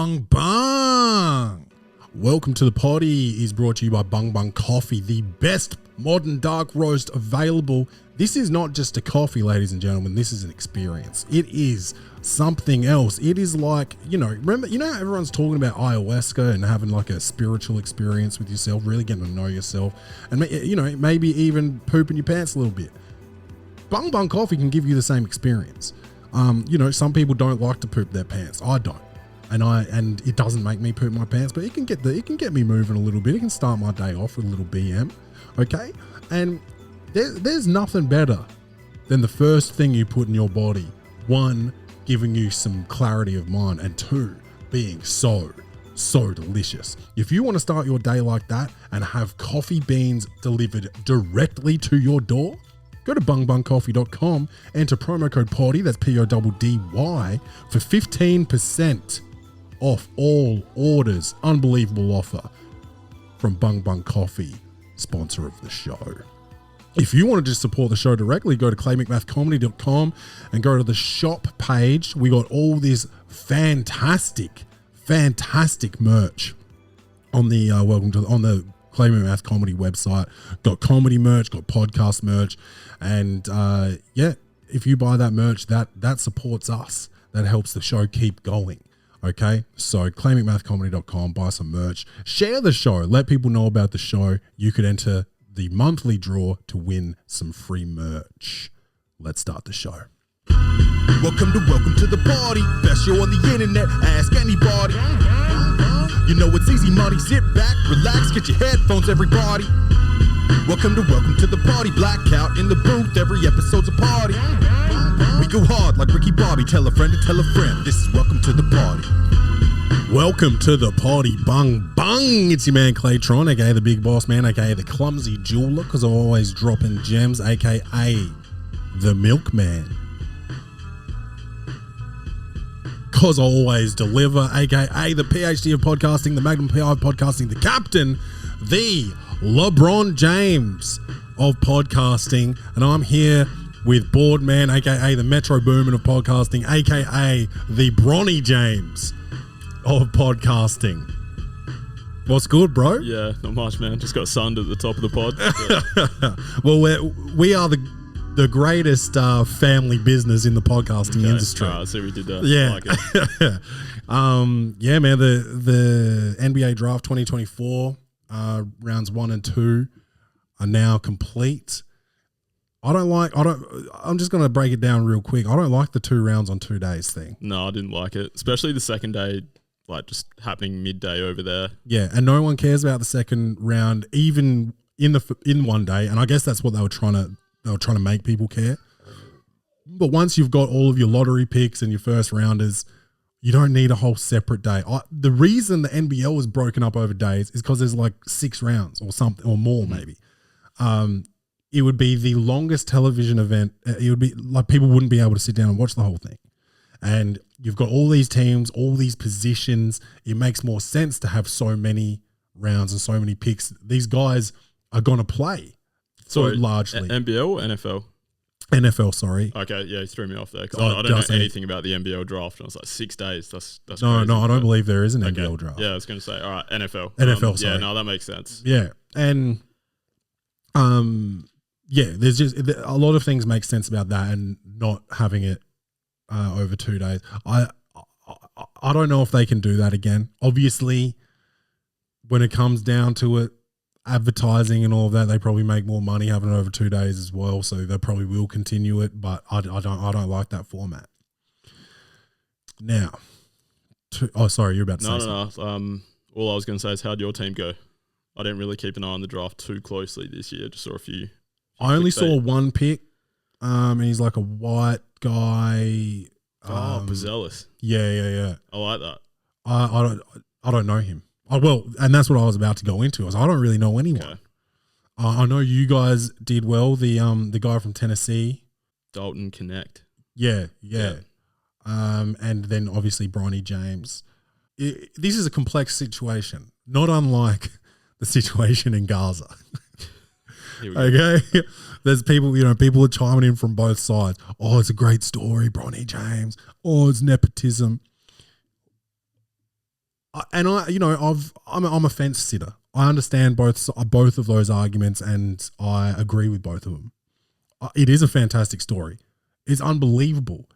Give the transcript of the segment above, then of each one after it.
Bung. Welcome to the Poddy is brought to you by Bung Coffee, the best modern dark roast available. This is not just a coffee, ladies and gentlemen. This is an experience. It is something else. It is like, remember, how everyone's talking about ayahuasca and having like a spiritual experience with yourself, really getting to know yourself, and maybe even pooping your pants a little bit. Bung Coffee can give you the same experience. Some people don't like to poop their pants. I don't. And it doesn't make me poop my pants, but it can get me moving a little bit. It can start my day off with a little BM. Okay. And there's nothing better than the first thing you put in your body. One, giving you some clarity of mind, and two, being so delicious. If you want to start your day like that and have coffee beans delivered directly to your door, go to bungbungcoffee.com, enter promo code PODDY, that's PODDY, for 15% off all orders. Unbelievable offer from Bung Coffee, sponsor of the show. If you want to just support the show directly, go to claymcmathcomedy.com and go to the shop page. We got all this fantastic merch on the on the Clay Math Comedy website. Got comedy merch, got podcast merch, and if you buy that merch, that supports us. That helps the show keep going. Okay, so claymcmathcomedy.com, buy some merch, share the show, let people know about the show. You could enter the monthly draw to win some free merch. Let's start the show. Welcome to the party, best show on the internet. Ask anybody. You know it's easy money. Sit back, relax, get your headphones, everybody. Welcome to the party. Blackout in the booth. Every episode's a party. We go hard like Ricky Bobby. Tell a friend to tell a friend. This is welcome to the party. Welcome to the party, Bung. It's your man Claytron, aka the big boss man, aka the clumsy jeweler, because I'm always dropping gems, aka the milkman. Because I always deliver, aka the PhD of podcasting, the Magnum PI of podcasting, the captain, the Lebron James of podcasting. And I'm here with Boardman, aka the Metro Boomin of podcasting, aka the Bronny James of podcasting. What's good, bro? Yeah, not much, man. Just got sunned at the top of the pod. Yeah. Well, we are the greatest family business in the podcasting industry. I see we did that. Yeah. I like it. Yeah, man, the NBA draft 2024 rounds 1 and 2 are now complete. I'm just going to break it down real quick. I don't like the 2 rounds on 2 days thing. No, I didn't like it. Especially the second day, like just happening midday over there. Yeah, and no one cares about the second round, even in one day. And I guess that's what they were trying to make people care. But once you've got all of your lottery picks and your first rounders, you don't need a whole separate day. The reason the NBL was broken up over days is because there's like 6 rounds or something, or more maybe. It would be the longest television event. It would be like people wouldn't be able to sit down and watch the whole thing. And you've got all these teams, all these positions. It makes more sense to have so many rounds and so many picks. These guys are going to play. So largely. NBL or NFL? NFL, sorry. Okay, yeah, you threw me off there because I don't know anything about the NBL draft. And I was like, 6 days. That's no, crazy, no, I don't believe there is an NBL draft. Yeah, I was going to say, all right, NFL. NFL, sorry. Yeah, no, that makes sense. Yeah, and there's just a lot of things make sense about that and not having it over 2 days. I don't know if they can do that again. Obviously, when it comes down to it, advertising and all of that, they probably make more money having it over 2 days as well. So they probably will continue it, but I don't like that format. Now, sorry, you're about to say something. No. All I was going to say is, how'd your team go? I didn't really keep an eye on the draft too closely this year. Just saw a few. I only saw one pick. And he's like a white guy. Pozzelis. Yeah. I like that. I don't know him. Well, and that's what I was about to go into. I don't really know anyone. Okay. I know you guys did well. The guy from Tennessee, Dalton Connect. Yeah. And then obviously Bronny James. This is a complex situation, not unlike the situation in Gaza. Okay, there's people, people are chiming in from both sides. Oh, it's a great story, Bronny James. Oh, it's nepotism. I'm a fence sitter. I understand both of those arguments, and I agree with both of them. It is a fantastic story. It's unbelievable.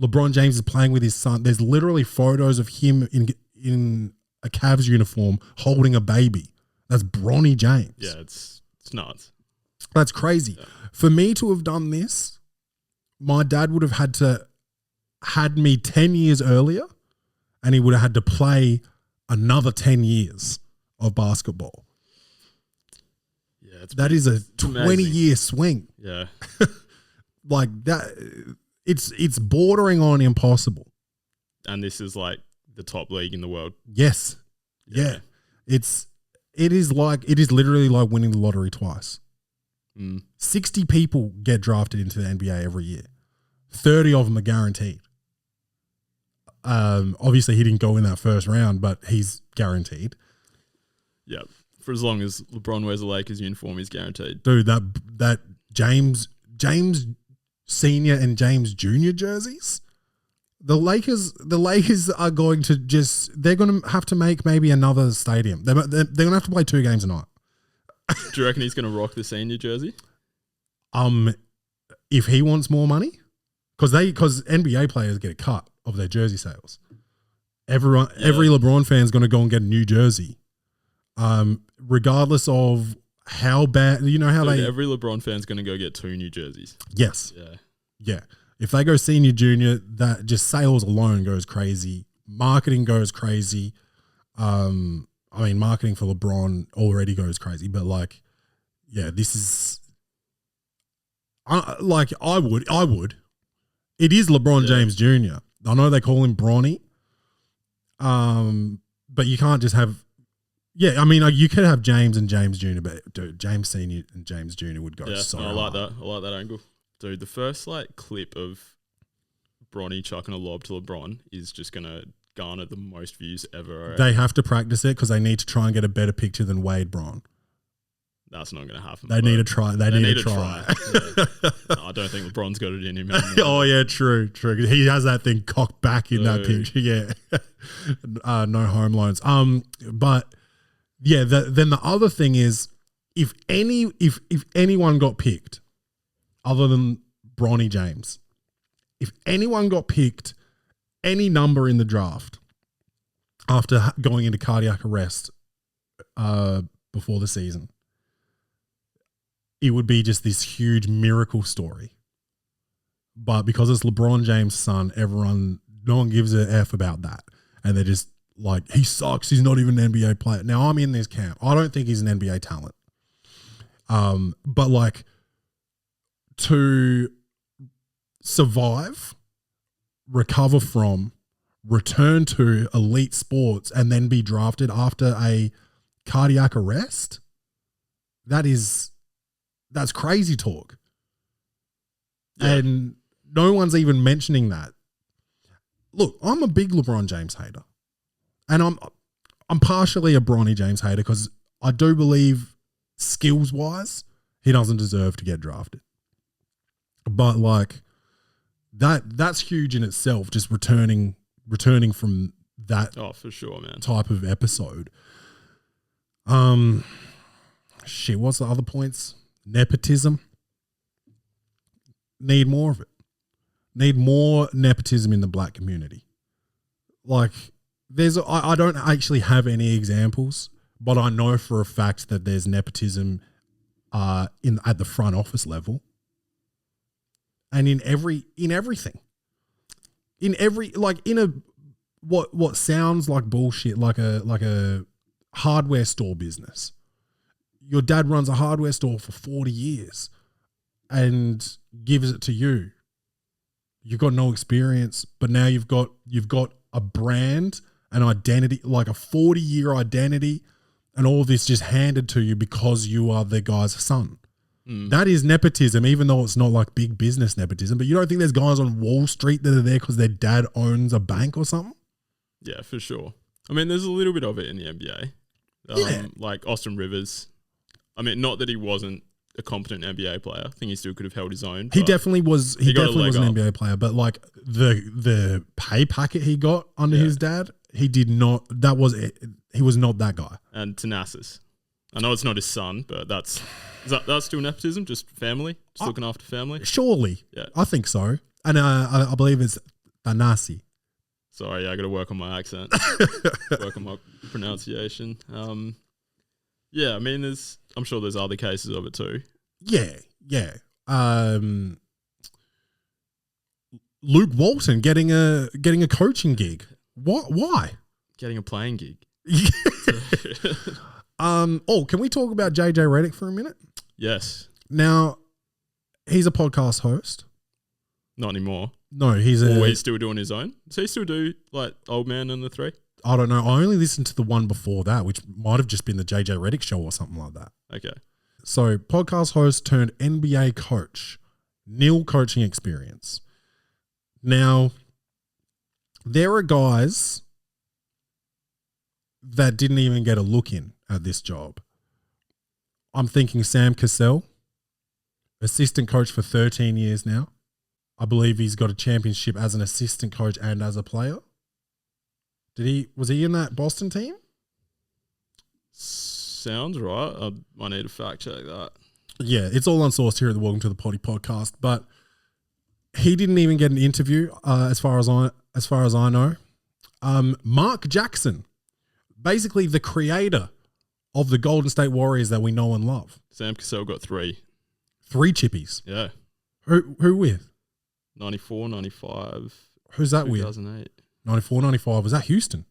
LeBron James is playing with his son. There's literally photos of him in a Cavs uniform holding a baby. That's Bronny James. Yeah, it's nuts. That's crazy. Yeah. For me to have done this, my dad would have had me 10 years earlier, and he would have had to play another 10 years of basketball. Yeah, that is a 20-year swing. Yeah. Like that, it's bordering on impossible. And this is like the top league in the world. Yes. Yeah. It is literally like winning the lottery twice. 60 people get drafted into the NBA every year. 30 of them are guaranteed. Obviously he didn't go in that first round, but he's guaranteed. Yeah. For as long as LeBron wears a Lakers uniform, he's guaranteed. Dude, that James Senior and James Jr. jerseys, the Lakers are going to they're going to have to make maybe another stadium. They're going to have to play 2 games a night. Do you reckon he's going to rock the senior jersey? If he wants more money, because NBA players get a cut of their jersey sales. Every LeBron fan is going to go and get a new jersey, regardless of how bad. You know how every LeBron fan is going to go get 2 new jerseys. Yes. Yeah. If they go senior, junior, that just sales alone goes crazy. Marketing goes crazy. Marketing for LeBron already goes crazy, but this is I would. It is LeBron James Jr. I know they call him Bronny, but you can't just have. Yeah, you could have James and James Jr., but dude, James Senior and James Jr. would go so I like hard. that. I like that angle, dude. The first clip of Bronny chucking a lob to LeBron is just gonna garner the most views ever. They have to practice it because they need to try and get a better picture than Wade Bron. That's not going to happen. They need to try. They need to try. Yeah. No, I don't think LeBron's got it in him. Oh yeah, true. He has that thing cocked back in that picture. Yeah, no home loans. But yeah, then the other thing is, if anyone got picked, other than Bronny James, if anyone got picked, any number in the draft after going into cardiac arrest before the season, it would be just this huge miracle story. But because it's LeBron James' son, no one gives a F about that. And they're just like, he sucks. He's not even an NBA player. Now, I'm in this camp. I don't think he's an NBA talent. But to survive, recover from, return to elite sports, and then be drafted after a cardiac arrest, that's crazy talk. Yeah. And no one's even mentioning that. Look, I'm a big LeBron James hater. And I'm partially a Bronny James hater because I do believe skills-wise, he doesn't deserve to get drafted. But that's huge in itself, just returning from that for sure, man. type of episode. What's the other points? Nepotism. Need more of it. Need more nepotism in the black community. I don't actually have any examples, but I know for a fact that there's nepotism at the front office level. And in everything. In every what sounds like bullshit, like a hardware store business. Your dad runs a hardware store for 40 years and gives it to you. You've got no experience, but now you've got a brand, an identity, like a 40-year identity, and all of this just handed to you because you are the guy's son. That is nepotism, even though it's not like big business nepotism. But you don't think there's guys on Wall Street that are there because their dad owns a bank or something? Yeah, for sure. There's a little bit of it in the NBA. Like Austin Rivers. Not that he wasn't a competent NBA player. I think he still could have held his own. He definitely was. He definitely was an up. NBA player. But the pay packet he got under his dad, he did not. He was not that guy. And Thanasis. I know it's not his son, but that's still nepotism, just family, just looking after family. Surely, yeah, I think so. And I believe it's Thanasi. Sorry, I got to work on my accent, work on my pronunciation. Yeah, I mean, I'm sure there's other cases of it too. Yeah. Luke Walton getting a coaching gig. What? Why? Getting a playing gig. Can we talk about JJ Redick for a minute? Yes. Now, he's a podcast host. Not anymore. No, he's still doing his own. Does he still do like Old Man and the Three? I don't know. I only listened to the one before that, which might have just been the JJ Redick show or something like that. Okay. So, podcast host turned NBA coach, nil coaching experience. Now, there are guys that didn't even get a look in at this job. I'm thinking Sam Cassell, assistant coach for 13 years now. I believe he's got a championship as an assistant coach and as a player. Was he in that Boston team? Sounds right. I might need to fact check that. Yeah, it's all unsourced here at the Welcome to the Poddy podcast, but he didn't even get an interview as far as I know. Mark Jackson, basically the creator of the Golden State Warriors that we know and love. Sam Cassell got 3. 3 chippies. Yeah. Who with? 94, 95. Who's that with? 2008. 94, 95. Was that Houston?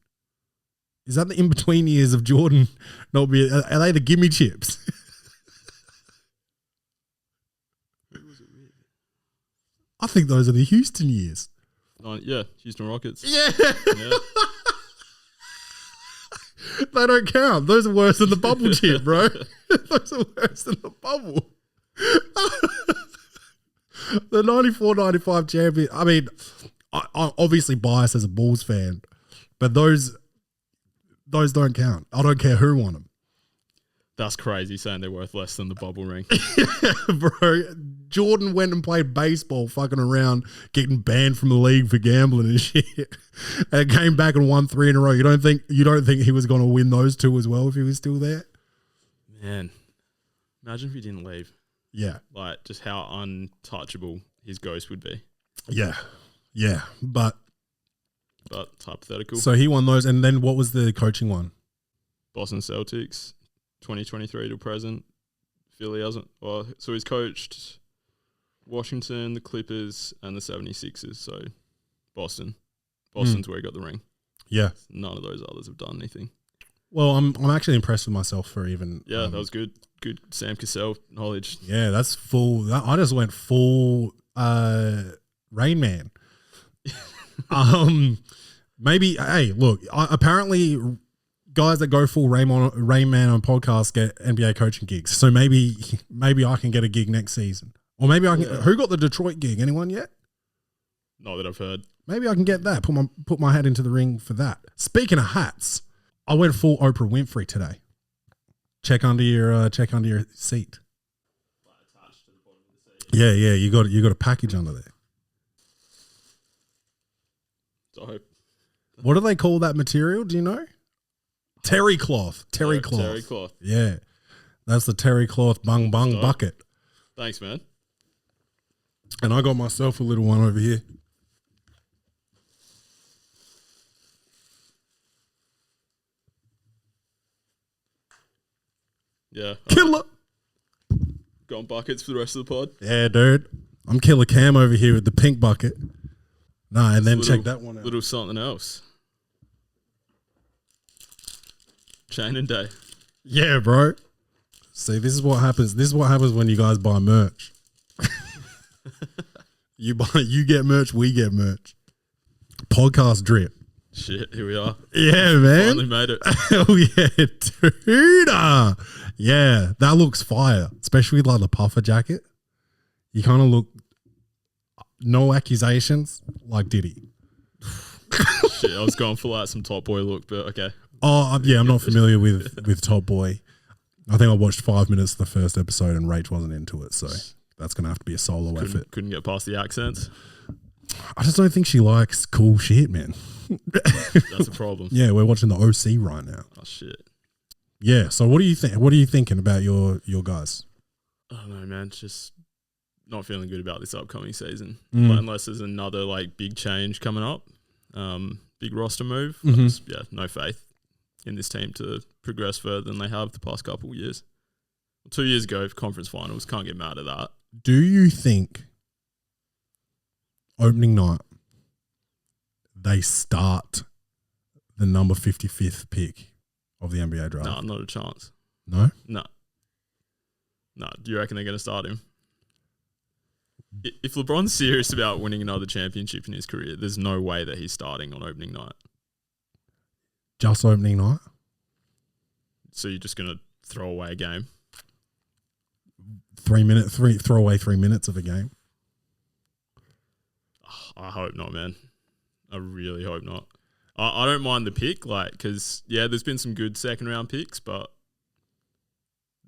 Is that the in-between years of Jordan not being... Are they the gimme chips? Who was it with? I think those are the Houston years. Yeah, Houston Rockets. Yeah. They don't count. Those are worse than the bubble chip, bro. Those are worse than the bubble. The 94-95 champion. I mean, I'm obviously biased as a Bulls fan, but those don't count. I don't care who won them. That's crazy saying they're worth less than the bubble ring. Bro, Jordan went and played baseball fucking around, getting banned from the league for gambling and shit. And came back and won 3 in a row. You don't think he was going to win those 2 as well if he was still there? Man, imagine if he didn't leave. Yeah. Like, just how untouchable his ghost would be. Yeah. Yeah. But it's hypothetical. So he won those. And then what was the coaching one? Boston Celtics, 2023 to present. Philly hasn't. Well, so he's coached Washington, the Clippers, and the 76ers. So Boston's where he got the ring. Yeah. None of those others have done anything. Well, I'm actually impressed with myself for even. Yeah, that was good. Good Sam Cassell knowledge. Yeah, that's full. I just went full Rain Man. Maybe. Hey, look. Apparently, guys that go full Rain Man on podcasts get NBA coaching gigs. So maybe I can get a gig next season, or maybe I can. Yeah. Who got the Detroit gig? Anyone yet? Not that I've heard. Maybe I can get that. Put my hat into the ring for that. Speaking of hats, I went full Oprah Winfrey today. Check under your seat. Yeah, you got a package under there. So, what do they call that material? Do you know? Terry cloth. Terry cloth. Yeah, that's the terry cloth bung bucket. Thanks, man. And I got myself a little one over here. Yeah. Killer. Got buckets for the rest of the pod? Yeah, dude. I'm Killer Cam over here with the pink bucket. No, and then check that one out. Little something else. Chain and day. Yeah, bro. See, this is what happens. This is what happens when you guys buy merch. You get merch, we get merch. Podcast drip. Shit, here we are. Yeah, man. Finally made it. Hell yeah, dude. Yeah, that looks fire. Especially with like the puffer jacket. You kind of look, no accusations, like Diddy. Shit, I was going for like some Top Boy look, but okay. Oh, yeah, I'm not familiar with Top Boy. I think I watched 5 minutes of the first episode and Rach wasn't into it, so that's going to have to be a solo effort. Couldn't get past the accents. I just don't think she likes cool shit, man. That's a problem. Yeah, we're watching the OC right now. Oh shit. Yeah. So what do you think? What are you thinking about your guys? I don't know, man. Just not feeling good about this upcoming season. Mm. Unless there's another like big change coming up, big roster move. Mm-hmm. No faith in this team to progress further than they have the past couple of years. 2 years ago, conference finals, can't get mad at that. Do you think opening night they start the number 55th pick of the NBA draft? No, not a chance. No? No. Do you reckon they're going to start him? If LeBron's serious about winning another championship in his career, there's no way that he's starting on opening night. Just opening night? So you're just going to throw away a game? Throw away 3 minutes of a game? I hope not, man. I really hope not. I don't mind the pick, because there's been some good second round picks, but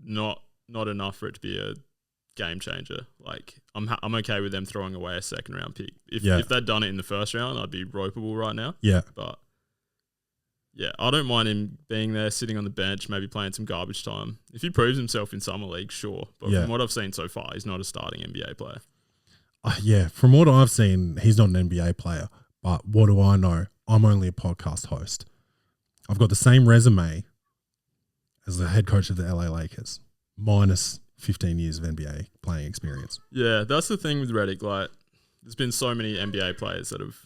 not enough for it to be a game changer. I'm okay with them throwing away a second round pick. If they'd done it in the first round, I'd be ropeable right now. Yeah, but I don't mind him being there, sitting on the bench, maybe playing some garbage time. If he proves himself in summer league, sure. But from what I've seen so far, he's not a starting NBA player. From what I've seen, he's not an NBA player. But what do I know? I'm only a podcast host. I've got the same resume as the head coach of the LA Lakers, minus 15 years of NBA playing experience. Yeah, that's the thing with Redick. There's been so many NBA players that have...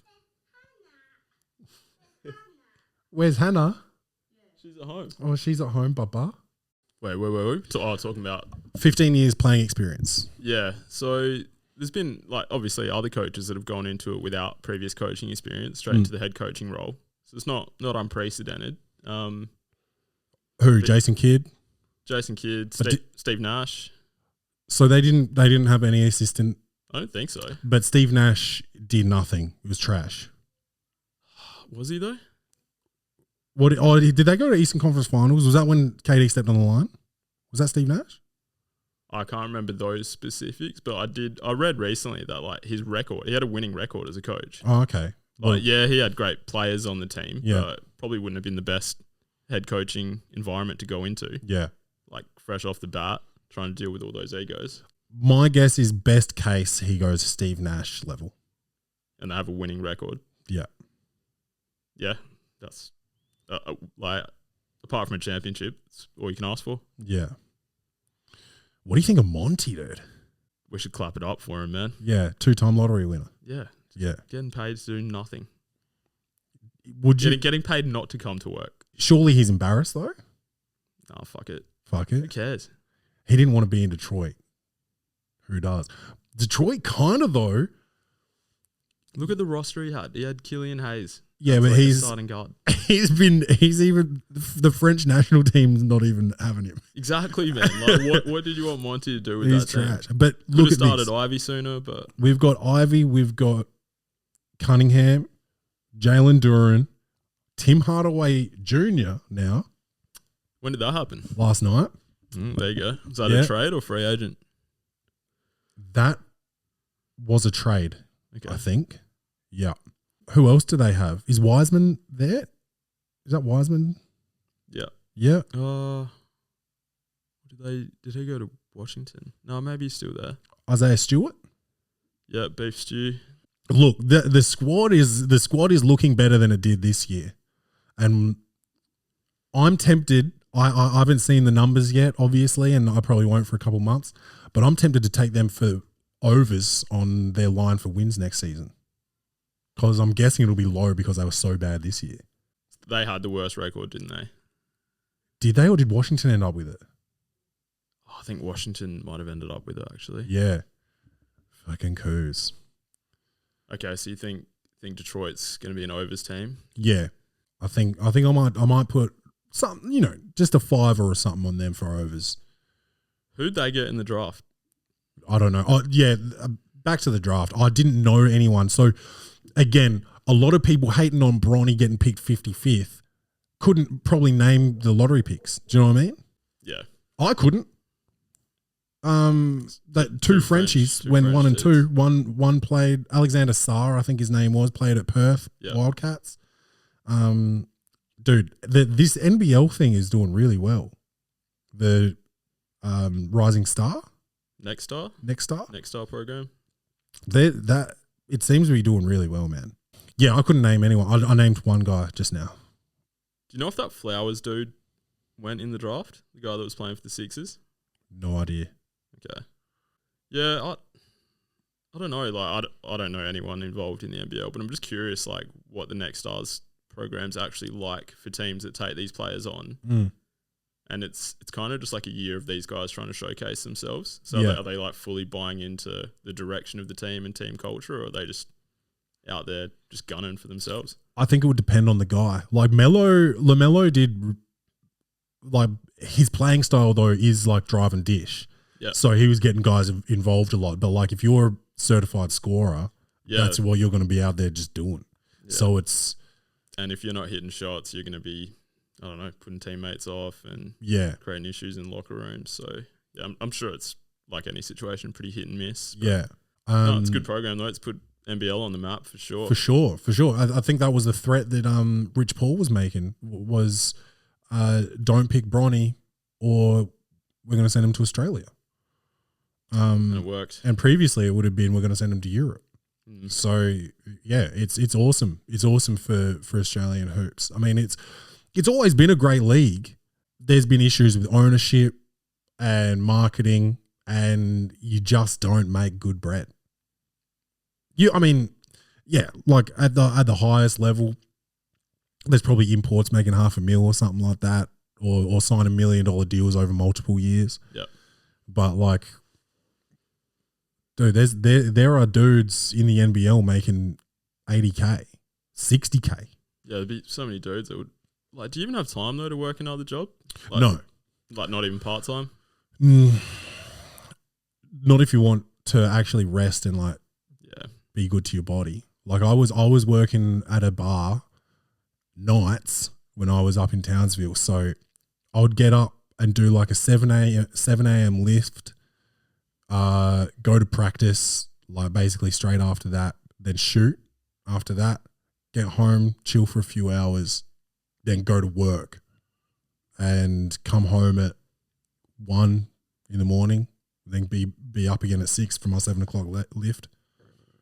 Where's Hannah? She's at home. Oh, she's at home, Baba. Wait. Talking about... 15 years playing experience. Yeah, so... There's been, obviously other coaches that have gone into it without previous coaching experience straight into the head coaching role. So it's not unprecedented. Who? Jason Kidd? Jason Kidd, Steve Nash. So they didn't have any assistant? I don't think so. But Steve Nash did nothing. It was trash. Was he though? Did they go to Eastern Conference Finals? Was that when KD stepped on the line? Was that Steve Nash? I can't remember those specifics, but I read recently that his record, he had a winning record as a coach. Oh, okay. He had great players on the team, but probably wouldn't have been the best head coaching environment to go into. Yeah. Fresh off the bat, trying to deal with all those egos. My guess is best case he goes Steve Nash level. And they have a winning record. Yeah. Yeah. That's apart from a championship, it's all you can ask for. Yeah. What do you think of Monty, dude? We should clap it up for him, man. Yeah, 2-time lottery winner. Yeah. Yeah. Getting paid to do nothing. Would you getting paid not to come to work? Surely he's embarrassed though? Oh, fuck it. Who cares? He didn't want to be in Detroit. Who does? Detroit kind of though. Look at the roster he had. He had Killian Hayes. Yeah, but he's starting guard. He's even the French national team's not even having him. Exactly, man. What did you want Monty to do with he's that trash. team? But Could look have at started this. Ivy sooner, but We've got Ivy, we've got Cunningham, Jalen Duren, Tim Hardaway Jr. now. When did that happen? Last night. There you go. Is that a trade or free agent? That was a trade, okay. I think. Yeah. Who else do they have? Is Wiseman there? Is that Wiseman? Yeah. Yeah. Did he go to Washington? No, maybe he's still there. Isaiah Stewart? Yeah, beef stew. Look, the squad is looking better than it did this year. And I'm tempted. I haven't seen the numbers yet, obviously, and I probably won't for a couple months, but I'm tempted to take them for overs on their line for wins next season. Because I'm guessing it'll be low because they were so bad this year. They had the worst record, didn't they? Did they, or did Washington end up with it? I think Washington might have ended up with it, actually. Yeah. Fucking coos. Okay, so you think Detroit's going to be an overs team? Yeah. I think I might put something, just a $5 or something on them for overs. Who'd they get in the draft? I don't know. Oh, yeah, back to the draft. I didn't know anyone. So, again, a lot of people hating on Bronny getting picked 55th couldn't probably name the lottery picks. Do you know what I mean? Yeah. I couldn't. that two Frenchies went French 1 and dudes. 2. One played Alexander Sarr, I think his name was, played at Perth Wildcats. Dude, this NBL thing is doing really well. The Rising Star, Next Star program. That it seems to be doing really well, man. Yeah, I couldn't name anyone. I named one guy just now. Do you know if that Flowers dude went in the draft? The guy that was playing for the Sixers? No idea. Okay. Yeah, I don't know. Like, I don't know anyone involved in the NBL, but I'm just curious, like, what the Next Stars program's actually like for teams that take these players on. And it's kind of just like a year of these guys trying to showcase themselves. So are they like fully buying into the direction of the team and team culture, or are they just out there just gunning for themselves? I think it would depend on the guy. Like LaMelo did, like his playing style though is like drive and dish. Yeah. So he was getting guys involved a lot. But like if you're a certified scorer, that's what you're going to be out there just doing. Yeah. So it's. And if you're not hitting shots, you're going to be, I don't know, putting teammates off and creating issues in locker rooms. So yeah, I'm sure it's like any situation, pretty hit and miss. Yeah. No, it's a good program though. It's put NBL on the map for sure. For sure. I think that was the threat that Rich Paul was making was don't pick Bronny or we're going to send him to Australia. And it worked. And previously it would have been we're going to send him to Europe. So yeah, it's awesome. It's awesome for Australian hoops. I mean, it's always been a great league. There's been issues with ownership and marketing, and you just don't make good bread. Like at the highest level, there's probably imports making $500,000 or something like that, or signing $1 million deals over multiple years. Yeah, but like. Dude, there are dudes in the NBL making $80K, $60K. Yeah, there'd be so many dudes that would like. Do you even have time though to work another job? Like, no, like not even part time. Not if you want to actually rest and like be good to your body. Like I was working at a bar nights when I was up in Townsville, so I would get up and do like a 7 a.m. lift. Go to practice, like basically straight after that, then shoot after that, get home, chill for a few hours, then go to work and come home at 1 in the morning, then be up again at 6 for my 7 o'clock lift.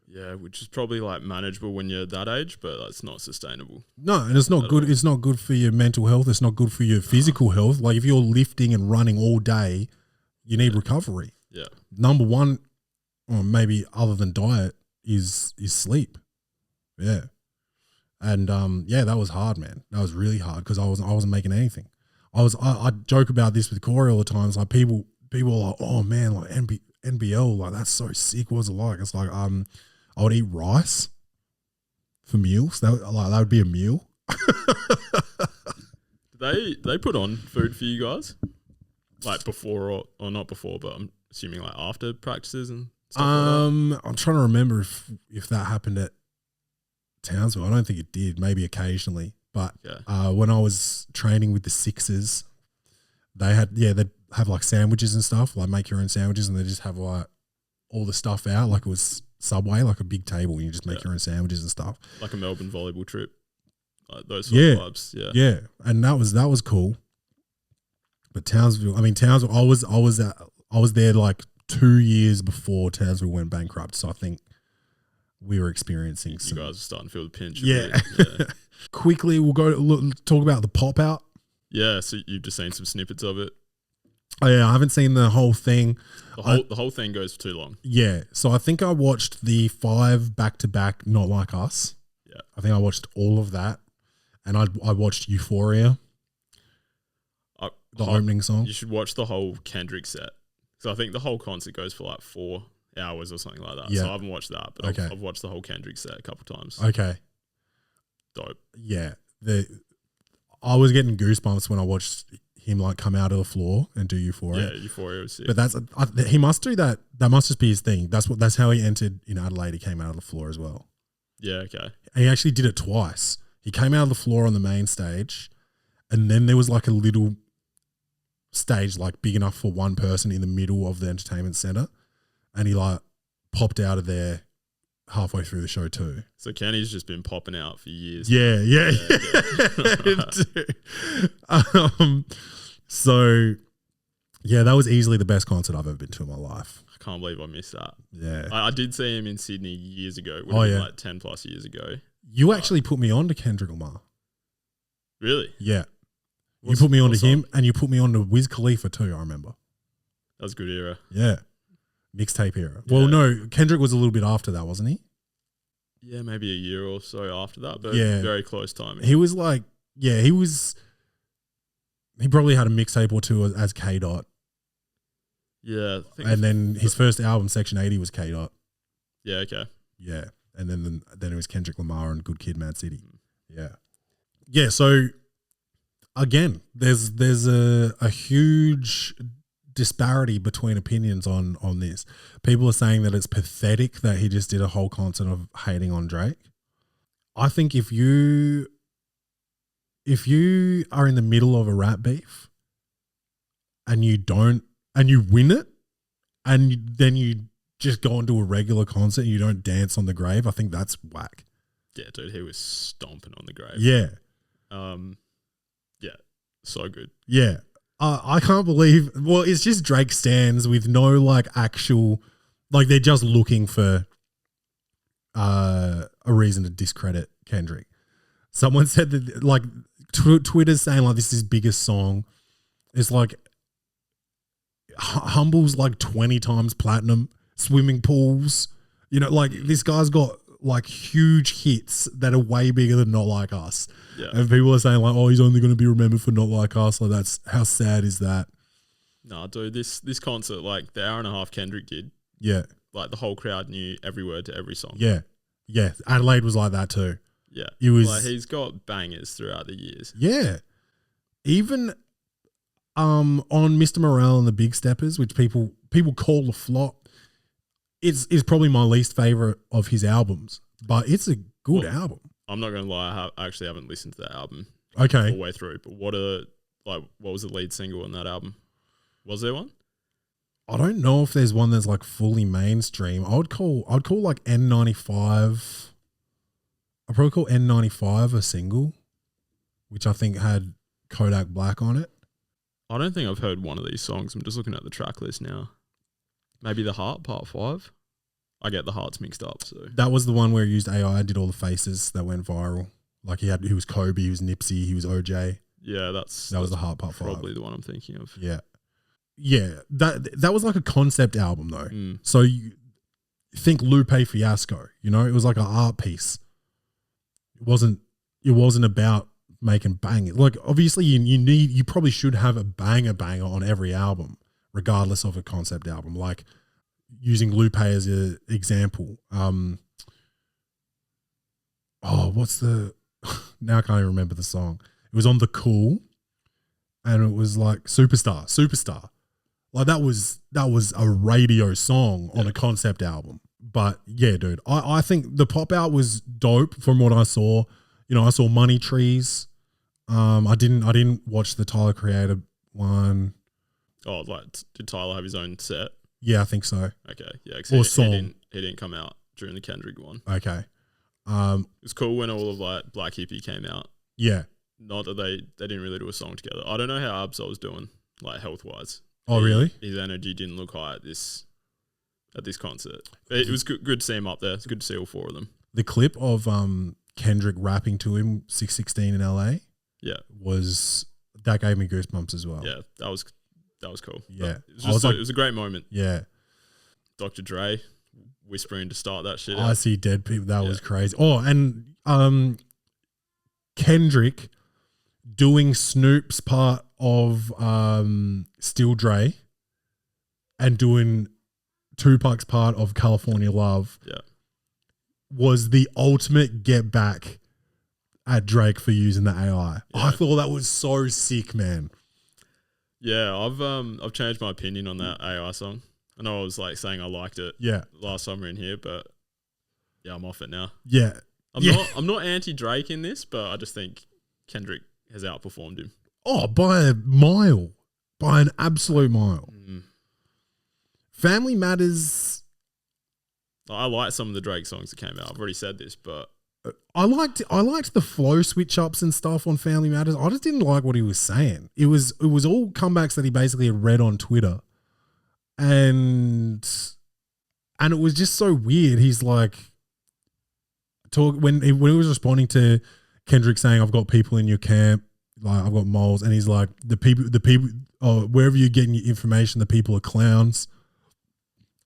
Yeah, which is probably like manageable when you're that age, but that's not sustainable. No, and it's not good. It's not good for your mental health. It's not good for your physical health. Like if you're lifting and running all day, you need recovery. Yeah. Number one, or maybe other than diet, is sleep. Yeah. And that was hard, man. That was really hard because I wasn't making anything. I joke about this with Corey all the time. It's like people are like, oh man, like NBL, like that's so sick. What's it like? It's like I would eat rice for meals. That would be a meal. They put on food for you guys? Like before or not before, but I'm assuming like after practices and stuff like that? I'm trying to remember if that happened at Townsville. I don't think it did. Maybe occasionally. But when I was training with the Sixers, they'd have like sandwiches and stuff, like make your own sandwiches, and they just have like all the stuff out, like it was Subway, like a big table, and you just make your own sandwiches and stuff. Like a Melbourne volleyball trip. Like those sort of vibes. Yeah. Yeah. And that was cool. But Townsville, I was there like 2 years before Townsville went bankrupt. So I think we were experiencing you guys are starting to feel the pinch. Yeah. Quickly, we'll talk about the pop out. Yeah. So you've just seen some snippets of it. Oh yeah, I haven't seen the whole thing. The whole thing goes for too long. Yeah. So I think I watched the 5 back-to-back Not Like Us. Yeah. I think I watched all of that. And I watched Euphoria. The opening song. You should watch the whole Kendrick set. So I think the whole concert goes for like 4 hours or something like that. Yeah. So I haven't watched that, but I've watched the whole Kendrick set a couple times. Okay. Dope. Yeah. I was getting goosebumps when I watched him like come out of the floor and do Euphoria. Yeah, Euphoria was sick. But he must do that. That must just be his thing. That's how he entered in Adelaide. He came out of the floor as well. Yeah, okay. And he actually did it twice. He came out of the floor on the main stage, and then there was like a little stage like big enough for one person in the middle of the entertainment center, and he like popped out of there halfway through the show too. So Kenny's just been popping out for years. Yeah. So yeah, that was easily the best concert I've ever been to in my life. I can't believe I missed that. Yeah. I did see him in Sydney years ago. Would have been like 10 plus years ago. You actually put me on to Kendrick Lamar. Really? Yeah. You put me on to him, and you put me on to Wiz Khalifa too, I remember. That was a good era. Yeah. Mixtape era. Well, no, Kendrick was a little bit after that, wasn't he? Yeah, maybe a year or so after that, but yeah, very close timing. He was like, he probably had a mixtape or two as K Dot. Yeah. And then his first album, Section 80, was K Dot. Yeah, okay. Yeah. And then it was Kendrick Lamar and Good Kid, Mad City. Yeah. Yeah, so again, there's a huge disparity between opinions on this. People are saying that it's pathetic that he just did a whole concert of hating on Drake. I think if you are in the middle of a rap beef and you win it, and then you just go into a regular concert and you don't dance on the grave, I think that's whack. Yeah, dude, he was stomping on the grave. Yeah. Yeah, so good. Yeah. I can't believe, well, it's just Drake stands with no like actual, like they're just looking for a reason to discredit Kendrick. Someone said that like Twitter's saying like this is his biggest song. It's like Humble's like 20 times platinum, swimming pools. You know, like this guy's got like huge hits that are way bigger than Not Like Us. Yeah. And people are saying like, oh, he's only going to be remembered for Not Like Us. Like that's, how sad is that? No, dude, this concert, like the hour and a half Kendrick did. Yeah. Like the whole crowd knew every word to every song. Yeah. Yeah. Adelaide was like that too. Yeah. It was like he's got bangers throughout the years. Yeah. Even on Mr. Morale and the Big Steppers, which people call a flop, is probably my least favorite of his albums, but it's a good album. I'm not going to lie, I actually haven't listened to that album all the way through, but what was the lead single on that album? Was there one? I don't know if there's one that's like fully mainstream. I'd call like N95. I'd probably call N95 a single, which I think had Kodak Black on it. I don't think I've heard one of these songs. I'm just looking at the track list now. Maybe The Heart, Part 5. I get the hearts mixed up. So that was the one where he used AI and did all the faces that went viral. Like he was Kobe, he was Nipsey, he was OJ. Yeah, that was The Heart Part 5. Probably the one I'm thinking of. Yeah. Yeah. That was like a concept album though. Mm. So you think Lupe Fiasco, you know, it was like an art piece. It wasn't about making bangers. Like obviously you probably should have a banger on every album, regardless of a concept album. Like using Lupe as an example. What's the now I can't even remember the song. It was on The Cool and it was like Superstar. Like that was a radio song on a concept album. But yeah, dude, I think the pop out was dope from what I saw. You know, I saw Money Trees. I didn't watch the Tyler Creator one. Oh, like did Tyler have his own set? Yeah, I think so. Okay, yeah. Or song. He didn't come out during the Kendrick one. Okay. It was cool when all of like Black Hippie came out. Yeah. Not that they didn't really do a song together. I don't know how Absol was doing, like health wise. Oh, really? His energy didn't look high at this concert. It was good to see him up there. It's good to see all four of them. The clip of Kendrick rapping to him 616 in LA. Yeah. That gave me goosebumps as well. Yeah, that was cool. Yeah. It was a great moment. Yeah. Dr. Dre whispering to start that shit. I see dead people. That was crazy. Oh, and Kendrick doing Snoop's part of Still Dre and doing Tupac's part of California Love was the ultimate get back at Drake for using the AI. Yeah. I thought that was so sick, man. Yeah, I've changed my opinion on that AI song. I know I was like saying I liked it last summer in here, but yeah, I'm off it now. Yeah. I'm not anti Drake in this, but I just think Kendrick has outperformed him. Oh, by a mile. by an absolute mile. Mm. Family Matters. I like some of the Drake songs that came out. I've already said this, but I liked the flow switch ups and stuff on Family Matters. I just didn't like what he was saying. It was all comebacks that he basically had read on Twitter, and it was just so weird. He's like, when he was responding to Kendrick saying, "I've got people in your camp, like I've got moles," and he's like, the people, wherever you're getting your information, the people are clowns.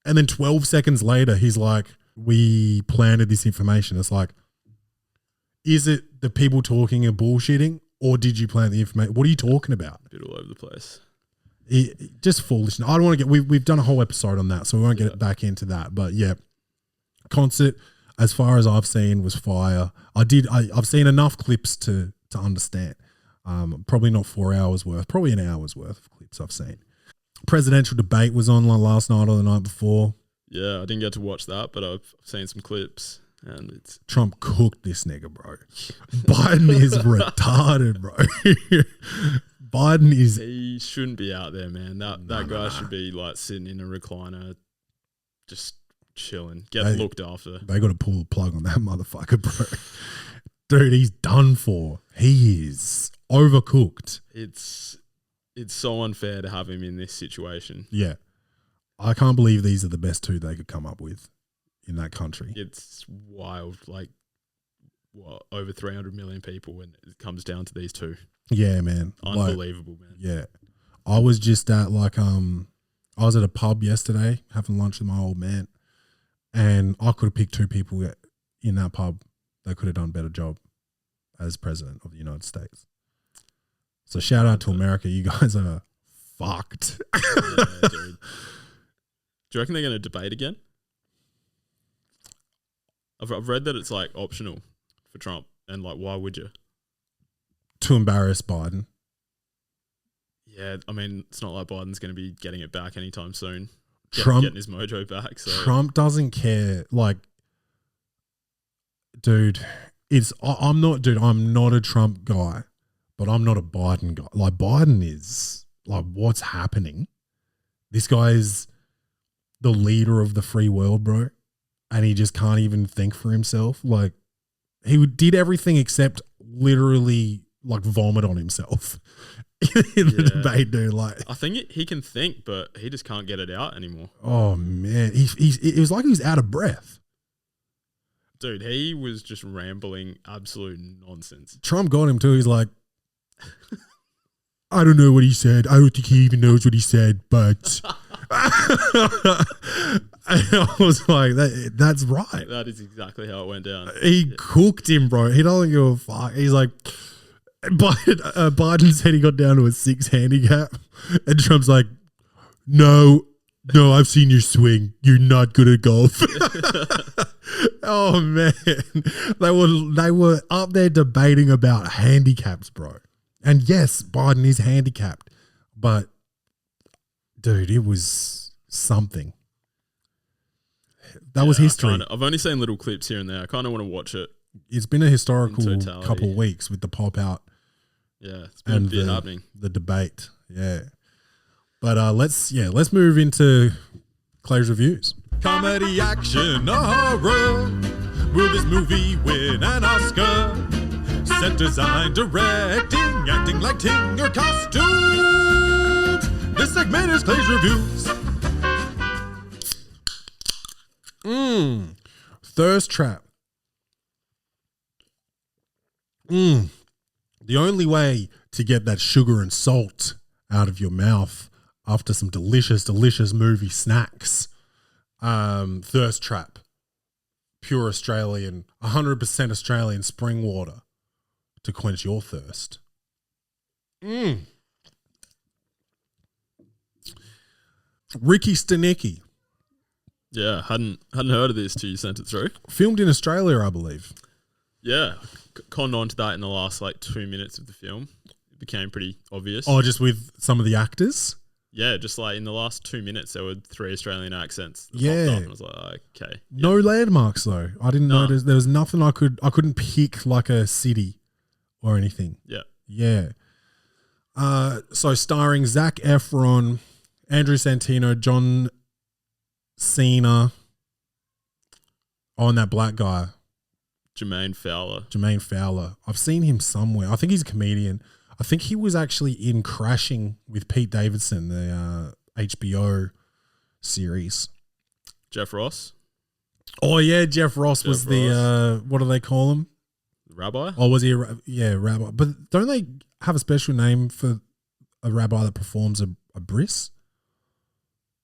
And then 12 seconds later, he's like, "We planted this information." It's like, is it the people talking and bullshitting, or did you plant the information? What are you talking about? a bit all over the place. Just foolishness. I don't want to get. We've done a whole episode on that, so we won't get back into that. But yeah, concert, as far as I've seen, was fire. I've seen enough clips to understand. Probably not 4 hours worth. Probably an hour's worth of clips I've seen. Presidential debate was on last night or the night before. Yeah, I didn't get to watch that, but I've seen some clips, and it's Trump cooked this nigga, bro. Biden is retarded, bro. Biden is. He shouldn't be out there, man. That guy should be like sitting in a recliner, just chilling, getting looked after. They got to pull the plug on that motherfucker, bro. Dude, he's done for. He is overcooked. It's so unfair to have him in this situation. Yeah. I can't believe these are the best two they could come up with in that country. It's wild. Like, what, over 300 million people when it comes down to these two. Yeah, man. Unbelievable, man. Yeah. I was just at I was at a pub yesterday having lunch with my old man, and I could have picked two people in that pub that could have done a better job as president of the United States. So shout out to America. You guys are fucked. Yeah, dude. Do you reckon they're going to debate again? I've read that it's like optional for Trump, and like, why would you? To embarrass Biden. Yeah, I mean, it's not like Biden's going to be getting it back anytime soon. Getting his mojo back. So. Trump doesn't care. Like, dude, I'm not a Trump guy, but I'm not a Biden guy. Like, Biden is like, what's happening? This guy is the leader of the free world, bro. And he just can't even think for himself. Like, he did everything except literally like vomit on himself in the debate, dude. Like, I think he can think, but he just can't get it out anymore. Oh man, it was like he was out of breath. Dude, he was just rambling absolute nonsense. Trump got him too. He's like, I don't know what he said. I don't think he even knows what he said, but I was like, that's right. That is exactly how it went down. He cooked him, bro. He doesn't give a fuck. He's like, Biden said he got down to a 6 handicap, and Trump's like, no, I've seen your swing. You're not good at golf. Oh man, they were up there debating about handicaps, bro. And yes, Biden is handicapped, but dude, it was something. That was history. I've only seen little clips here and there. I kind of want to watch it. It's been a historical couple of weeks with the pop out. Yeah, it's been a bit happening. The debate, yeah. But let's move into Clay's reviews. Comedy, action, horror. Will this movie win an Oscar? Set design, directing, acting, lighting, or costumes. This segment is Clay's reviews. Thirst trap. The only way to get that sugar and salt out of your mouth after some delicious, delicious movie snacks. Thirst trap. Pure Australian, 100% Australian spring water to quench your thirst. Rickey Stanicky. Yeah, hadn't heard of this till you sent it through. Filmed in Australia, I believe. Yeah, conned on to that in the last 2 minutes of the film. It became pretty obvious. Oh, just with some of the actors? Yeah, just in the last 2 minutes, there were 3 Australian accents. Yeah. Popped up and I was like, okay. No landmarks though. I didn't notice. There was nothing I couldn't pick like a city or anything. Yeah. Yeah. So starring Zac Efron, Andrew Santino, John Cena. Oh, and that black guy. Jermaine Fowler. I've seen him somewhere. I think he's a comedian. I think he was actually in Crashing with Pete Davidson, the HBO series. Jeff Ross. Oh, yeah, Jeff Ross was the, what do they call him? Rabbi? Oh, was he rabbi. But don't they have a special name for a rabbi that performs a bris?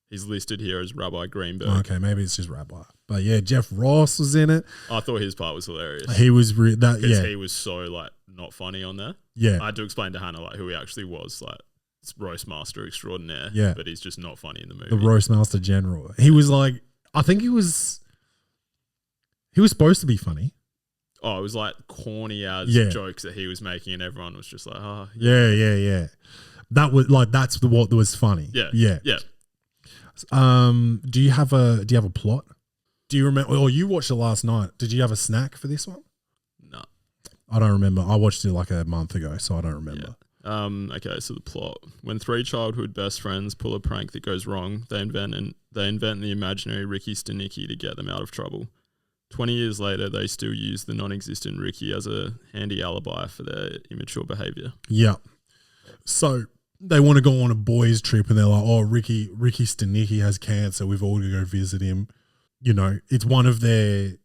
He's listed here as Rabbi Greenberg. Okay, maybe it's just rabbi. But yeah, Jeff Ross was in it. I thought his part was hilarious. He was he was so like not funny on there. Yeah, I had to explain to Hannah like who he actually was, like roast master extraordinaire. Yeah, but he's just not funny in the movie. The roast master general. He was like, I think he was supposed to be funny. Oh, it was like corny as jokes that he was making, and everyone was just like, oh, yeah. That was like what was funny. Yeah. Do you have a plot? Do you remember? Or you watched it last night? Did you have a snack for this one? No, I don't remember. I watched it like a month ago, so I don't remember. Yeah. Okay, so the plot: when three childhood best friends pull a prank that goes wrong, they invent the imaginary Rickey Stanicky to get them out of trouble. 20 years later, they still use the non-existent Rickey as a handy alibi for their immature behavior. Yeah. So they want to go on a boys' trip, and they're like, "Oh, Rickey Stanicky has cancer. We've all got to go visit him." You know, it's one of their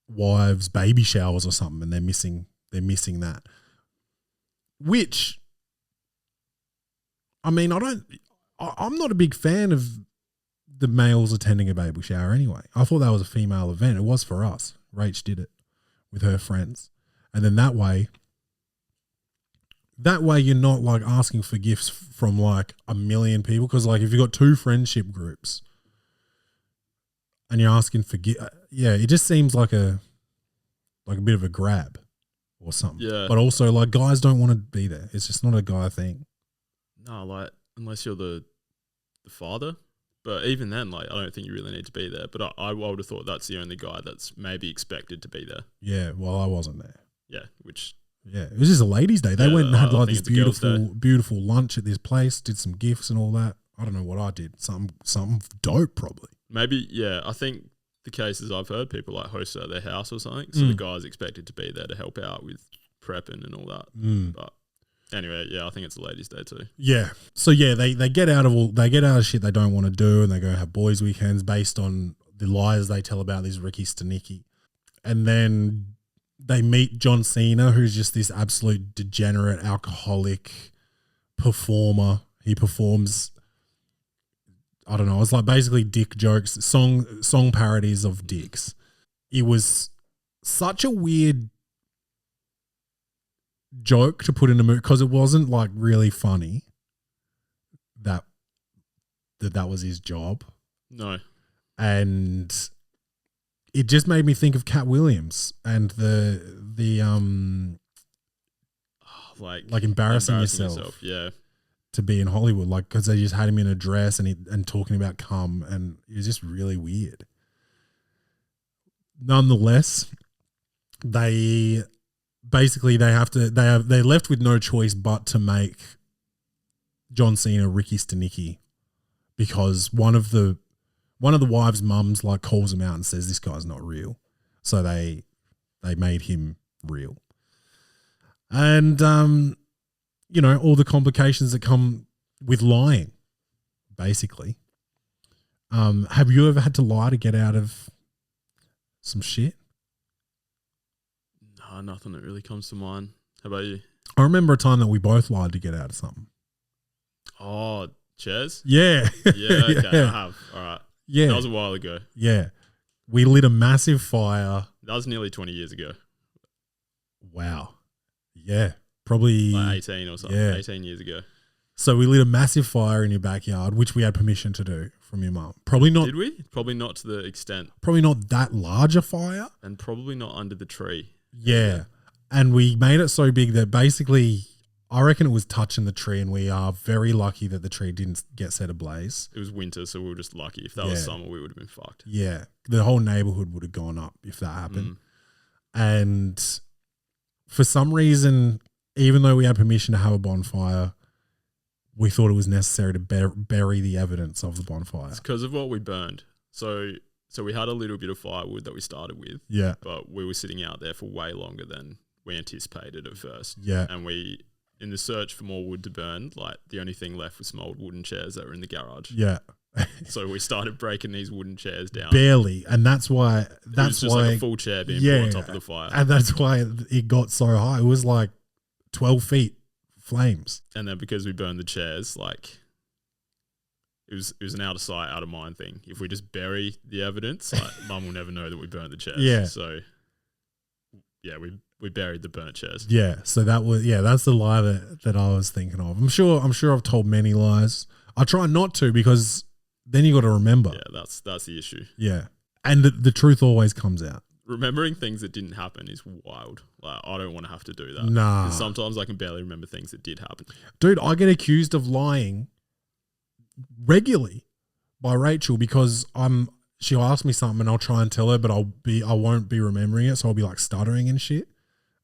wives' baby showers or something, and they're missing that. Which, I mean, I'm not a big fan of the males attending a baby shower anyway. I thought that was a female event. It was for us. Rach did it with her friends. And then that way you're not like asking for gifts from like a million people. Because like if you've got two friendship groups and you're asking for gifts, it just seems like a bit of a grab or something. Yeah. But also like guys don't want to be there. It's just not a guy thing. No, like unless you're the father. But even then, like, I don't think you really need to be there. But I would have thought that's the only guy that's maybe expected to be there. Yeah, well, I wasn't there. Yeah, it was just a ladies' day. They went and had like this beautiful lunch at this place, did some gifts and all that. I don't know what I did. Something dope, probably. Maybe, yeah. I think the cases I've heard, people like host it at their house or something. So the guy's expected to be there to help out with prepping and all that. But anyway, yeah, I think it's a ladies' day too. Yeah. So yeah, they get out of shit they don't want to do, and they go have boys' weekends based on the lies they tell about this Rickey Stanicky. And then they meet John Cena, who's just this absolute degenerate alcoholic performer. He performs, I don't know, it's like basically dick jokes, song parodies of dicks. It was such a weird joke to put in a movie because it wasn't like really funny that was his job. No. And it just made me think of Cat Williams and the like embarrassing yourself yeah, to be in Hollywood, like because they just had him in a dress and talking about cum, and it was just really weird. Nonetheless, they're left with no choice but to make John Cena Rickey Stanicky, because one of the wives' mums like calls him out and says this guy's not real. So they made him real. And all the complications that come with lying, basically. Have you ever had to lie to get out of some shit? No, nothing that really comes to mind. How about you? I remember a time that we both lied to get out of something. Oh, Chaz? Yeah. Yeah, okay, yeah. I have. All right. Yeah. That was a while ago. Yeah. We lit a massive fire. That was nearly 20 years ago. Wow. Yeah. Probably like 18 or something. Yeah. 18 years ago. So we lit a massive fire in your backyard, which we had permission to do from your mum. Probably not. Did we? Probably not to the extent. Probably not that large a fire. And probably not under the tree. Yeah. And we made it so big that basically I reckon it was touching the tree, and we are very lucky that the tree didn't get set ablaze. It was winter, so we were just lucky. If that was summer, we would have been fucked. Yeah. The whole neighborhood would have gone up if that happened. And for some reason, even though we had permission to have a bonfire, we thought it was necessary to bury the evidence of the bonfire. It's because of what we burned. So we had a little bit of firewood that we started with. Yeah. But we were sitting out there for way longer than we anticipated at first. Yeah. And we, in the search for more wood to burn, like the only thing left was some old wooden chairs that were in the garage. Yeah. So we started breaking these wooden chairs down. Barely. And that's why. It was just like a full chair being put on top of the fire. And that's why it got so high. It was like 12 feet flames. And then because we burned the chairs, like it was an out of sight, out of mind thing. If we just bury the evidence, like Mum will never know that we burnt the chairs. Yeah. So yeah, we buried the burnt chairs. Yeah. So that's the lie that I was thinking of. I'm sure I've told many lies. I try not to because then you got to remember. Yeah, that's the issue. Yeah. And the truth always comes out. Remembering things that didn't happen is wild. Like, I don't want to have to do that. Nah. 'Cause sometimes I can barely remember things that did happen. Dude, I get accused of lying regularly by Rachel because she'll ask me something and I'll try and tell her, but I won't be remembering it, so I'll be like stuttering and shit.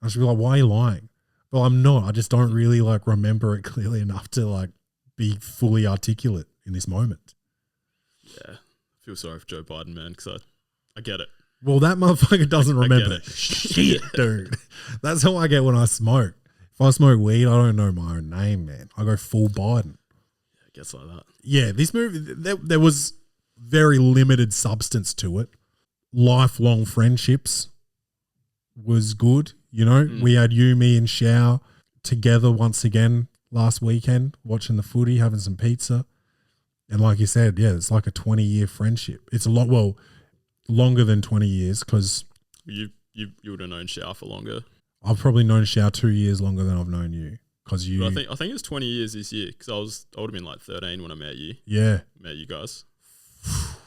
And she'll be like, "Why are you lying?" Well, I'm not. I just don't really like remember it clearly enough to like be fully articulate in this moment. Yeah, I feel sorry for Joe Biden, man, because I get it. Well, that motherfucker doesn't remember it. shit, dude. That's how I get when I smoke. If I smoke weed, I don't know my own name, man. I go full Biden. Yeah, it gets like that. Yeah, this movie, there was very limited substance to it. Lifelong friendships was good. You know, we had you, me, and Shao together once again last weekend, watching the footy, having some pizza. And like you said, yeah, it's like a 20-year friendship. It's a lot, well, longer than 20 years because you would have known Shao for longer. I've probably known Shao 2 years longer than I've known you because you. But I think it was 20 years this year because I would have been like 13 when I met you. Yeah, met you guys.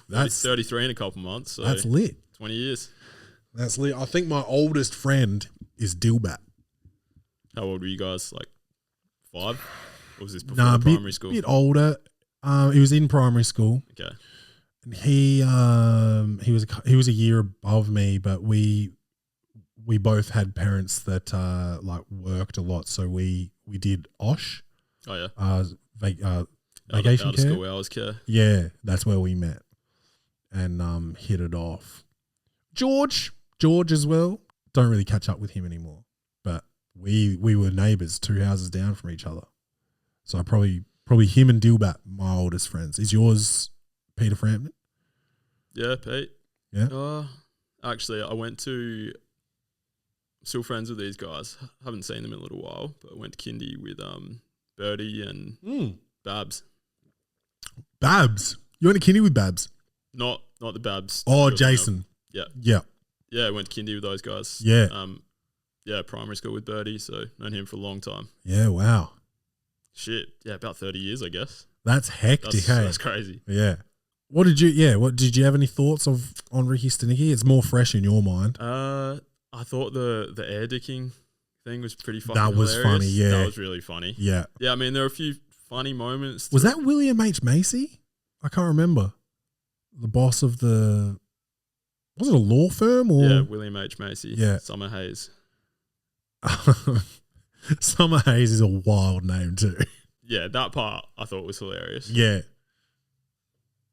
That's 33 in a couple months. So that's lit. 20 years. That's lit. I think my oldest friend is Dilbat. How old were you guys? Like 5? Or was this before primary school? A bit older. He was in primary school. Okay. And he was a year above me, but we both had parents that like worked a lot, so we did OSH. Oh yeah. Vacation out of care. School hours care. Yeah, that's where we met and hit it off. George as well. Don't really catch up with him anymore, but we were neighbours 2 houses down from each other. So probably him and Dilbat, my oldest friends. Is yours Peter Frampton? Yeah, Pete. Yeah. Actually, I went to. Still friends with these guys. Haven't seen them in a little while, but I went to kindy with Birdie and Babs. Babs. You went to kindy with Babs? Not the Babs. Oh, Jason. Yeah. Yeah. Yeah, I went to kindy with those guys. Yeah. Yeah, primary school with Birdie, so known him for a long time. Yeah, wow. Shit. Yeah, about 30 years, I guess. That's hectic, hey? That's crazy. Yeah. What did you have any thoughts on Rickey Stanicky? It's more fresh in your mind. I thought the air dicking thing was pretty funny. That was hilarious. funny, yeah. That was really funny. Yeah. Yeah, I mean, there were a few funny moments. Was that William H. Macy? I can't remember. The boss of was it a law firm or? Yeah, William H. Macy. Yeah. Summer Hayes. Summer Hayes is a wild name too. Yeah, that part I thought was hilarious. Yeah.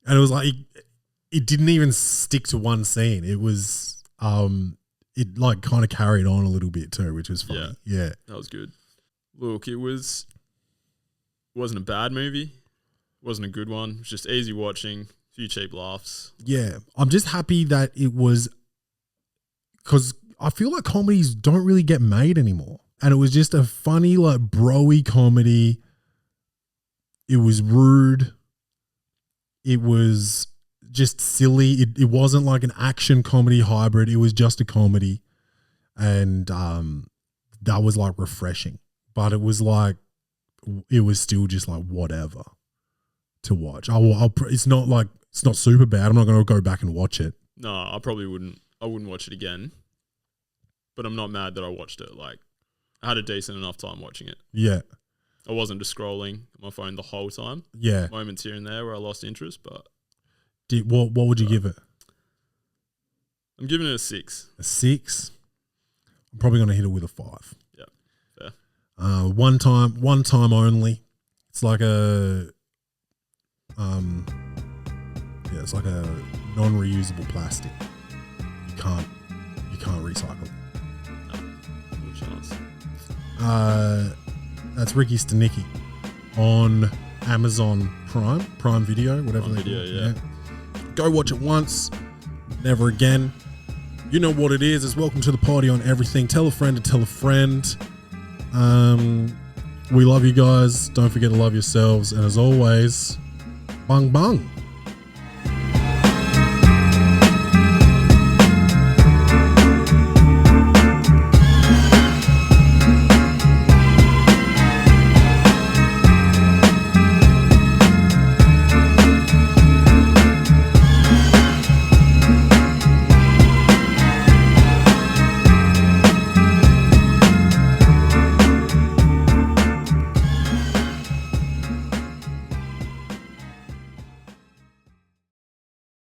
And it was like, it didn't even stick to one scene. It was, it like kind of carried on a little bit too, which was funny. Yeah. That was good. Look, it wasn't a bad movie. It wasn't a good one. It was just easy watching, a few cheap laughs. Yeah. I'm just happy that it was, because I feel like comedies don't really get made anymore. And it was just a funny, like, bro-y comedy. It was rude. It was just silly. It wasn't like an action comedy hybrid. It was just a comedy. And that was like refreshing. But it was like, it was still just like whatever to watch. It's not super bad. I'm not going to go back and watch it. No, I probably wouldn't. I wouldn't watch it again. But I'm not mad that I watched it. Like, I had a decent enough time watching it. Yeah. I wasn't just scrolling my phone the whole time. Yeah. Moments here and there where I lost interest, but... What would you give it? I'm giving it a 6. A 6? I'm probably going to hit it with a 5. Yeah, fair. One time only. It's like a it's like a non-reusable plastic. You can't recycle it. No chance. That's Rickey Stanicky on Amazon Prime Video, whatever Prime they Video, call it. yeah. Go watch it once, never again. You know what it is. It's welcome to the party on everything. Tell a friend to tell a friend. We love you guys. Don't forget to love yourselves. And as always, bung bung.